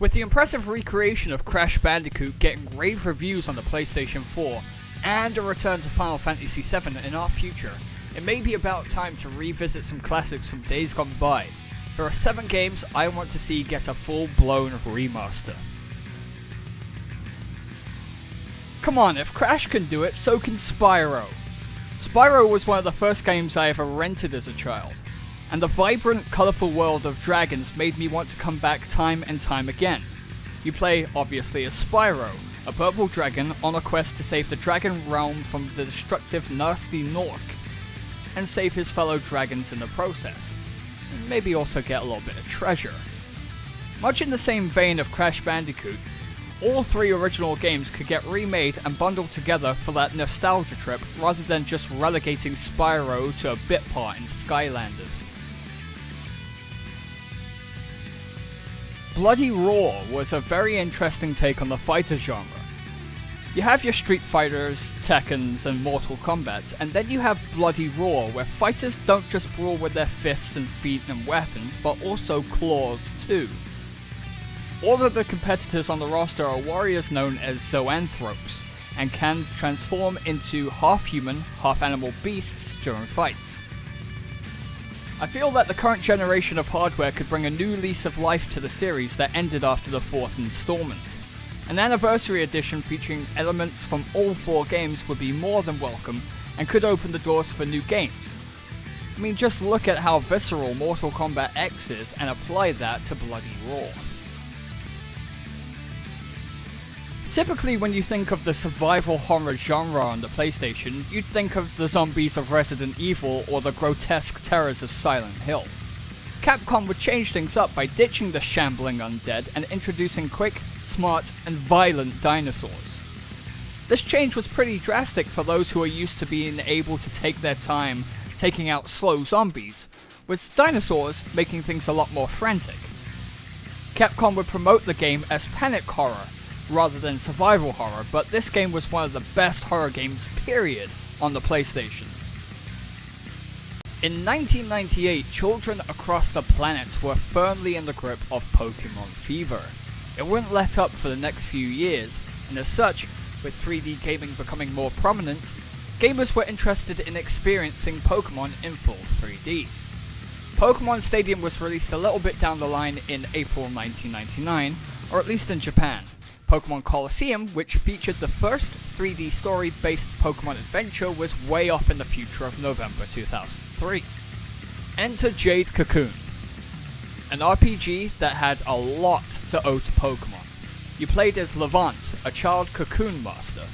With the impressive recreation of Crash Bandicoot getting rave reviews on the PlayStation 4, and a return to Final Fantasy VII in our future, it may be about time to revisit some classics from days gone by. There are 7 games I want to see get a full-blown remaster. Come on, if Crash can do it, so can Spyro. Spyro was one of the first games I ever rented as a child, and the vibrant, colourful world of dragons made me want to come back time and time again. You play, obviously, as Spyro, a purple dragon on a quest to save the dragon realm from the destructive nasty Nork, and save his fellow dragons in the process. And maybe also get a little bit of treasure. Much in the same vein of Crash Bandicoot, all 3 original games could get remade and bundled together for that nostalgia trip rather than just relegating Spyro to a bit part in Skylanders. Bloody Roar was a very interesting take on the fighter genre. You have your Street Fighters, Tekkens, and Mortal Kombats, and then you have Bloody Roar, where fighters don't just brawl with their fists and feet and weapons, but also claws too. All of the competitors on the roster are warriors known as zoanthropes, and can transform into half-human, half-animal beasts during fights. I feel that the current generation of hardware could bring a new lease of life to the series that ended after the 4th installment. An anniversary edition featuring elements from all 4 games would be more than welcome and could open the doors for new games. I mean, just look at how visceral Mortal Kombat X is and apply that to Bloody Roar. Typically, when you think of the survival horror genre on the PlayStation, you'd think of the zombies of Resident Evil or the grotesque terrors of Silent Hill. Capcom would change things up by ditching the shambling undead and introducing quick, smart, and violent dinosaurs. This change was pretty drastic for those who are used to being able to take their time taking out slow zombies, with dinosaurs making things a lot more frantic. Capcom would promote the game as panic horror, rather than survival horror, but this game was one of the best horror games, period, on the PlayStation. In 1998, children across the planet were firmly in the grip of Pokemon fever. It wouldn't let up for the next few years, and as such, with 3D gaming becoming more prominent, gamers were interested in experiencing Pokemon in full 3D. Pokemon Stadium was released a little bit down the line in April 1999, or at least in Japan. Pokemon Colosseum, which featured the first 3D story-based Pokemon adventure, was way off in the future of November 2003. Enter Jade Cocoon, an RPG that had a lot to owe to Pokemon. You played as Levant, a child cocoon master,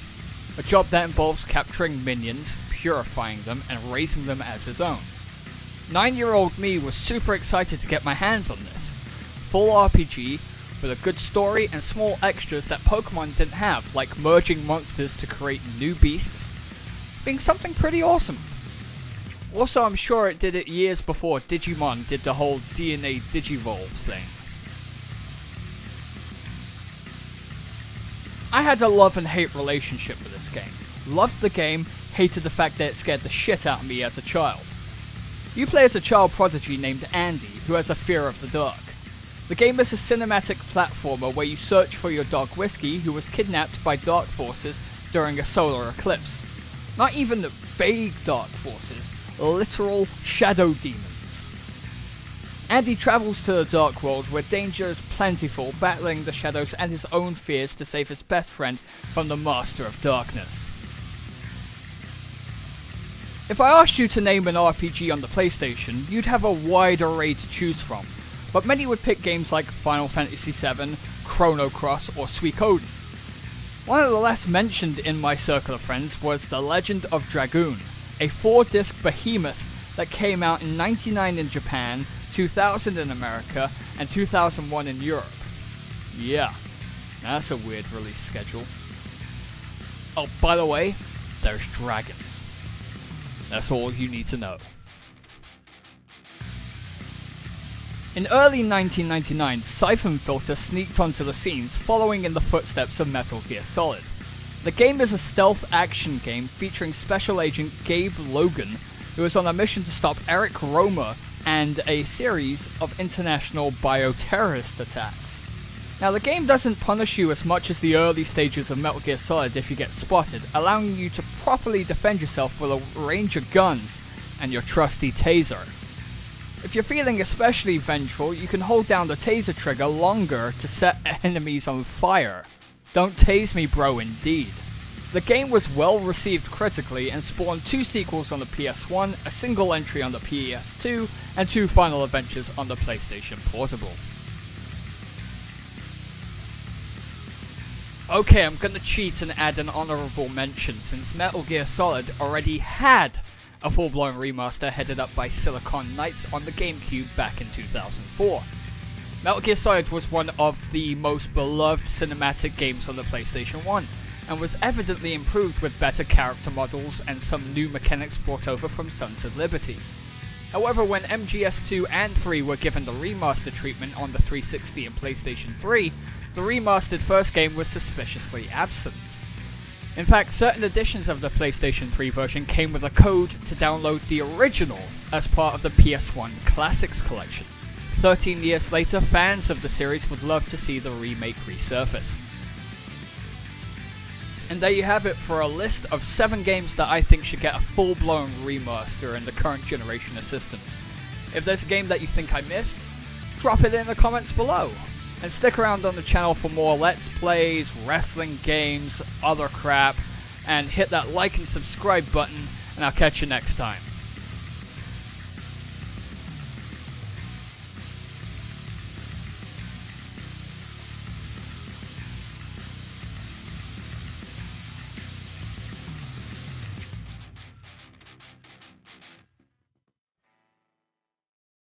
a job that involves capturing minions, purifying them, and raising them as his own. 9-year-old me was super excited to get my hands on this. Full RPG, with a good story and small extras that Pokemon didn't have, like merging monsters to create new beasts, being something pretty awesome. Also, I'm sure it did it years before Digimon did the whole DNA Digivolve thing. I had a love and hate relationship with this game. Loved the game, hated the fact that it scared the shit out of me as a child. You play as a child prodigy named Andy, who has a fear of the dark. The game is a cinematic platformer where you search for your dog Whiskey, who was kidnapped by dark forces during a solar eclipse. Not even vague dark forces, literal shadow demons. Andy travels to the dark world where danger is plentiful, battling the shadows and his own fears to save his best friend from the Master of Darkness. If I asked you to name an RPG on the PlayStation, you'd have a wide array to choose from, but many would pick games like Final Fantasy VII, Chrono Cross, or Suikoden. One of the less mentioned in my circle of friends was The Legend of Dragoon, a 4-disc behemoth that came out in '99 in Japan, 2000 in America, and 2001 in Europe. Yeah, that's a weird release schedule. Oh, by the way, there's dragons. That's all you need to know. In early 1999, Siphon Filter sneaked onto the scenes, following in the footsteps of Metal Gear Solid. The game is a stealth action game featuring Special Agent Gabe Logan, who is on a mission to stop Eric Romer and a series of international bioterrorist attacks. Now the game doesn't punish you as much as the early stages of Metal Gear Solid if you get spotted, allowing you to properly defend yourself with a range of guns and your trusty taser. If you're feeling especially vengeful, you can hold down the taser trigger longer to set enemies on fire. Don't tase me bro, indeed. The game was well received critically and spawned 2 sequels on the PS1, a single entry on the PS2, and 2 final adventures on the PlayStation Portable. Okay, I'm gonna cheat and add an honorable mention since Metal Gear Solid already had a full-blown remaster headed up by Silicon Knights on the GameCube back in 2004. Metal Gear Solid was one of the most beloved cinematic games on the PlayStation 1, and was evidently improved with better character models and some new mechanics brought over from Sons of Liberty. However, when MGS2 and 3 were given the remaster treatment on the 360 and PlayStation 3, the remastered first game was suspiciously absent. In fact, certain editions of the PlayStation 3 version came with a code to download the original as part of the PS1 Classics collection. 13 years later, fans of the series would love to see the remake resurface. And there you have it for a list of 7 games that I think should get a full-blown remaster in the current generation of systems. If there's a game that you think I missed, drop it in the comments below. And stick around on the channel for more Let's Plays, wrestling games, other crap, and hit that like and subscribe button, and I'll catch you next time.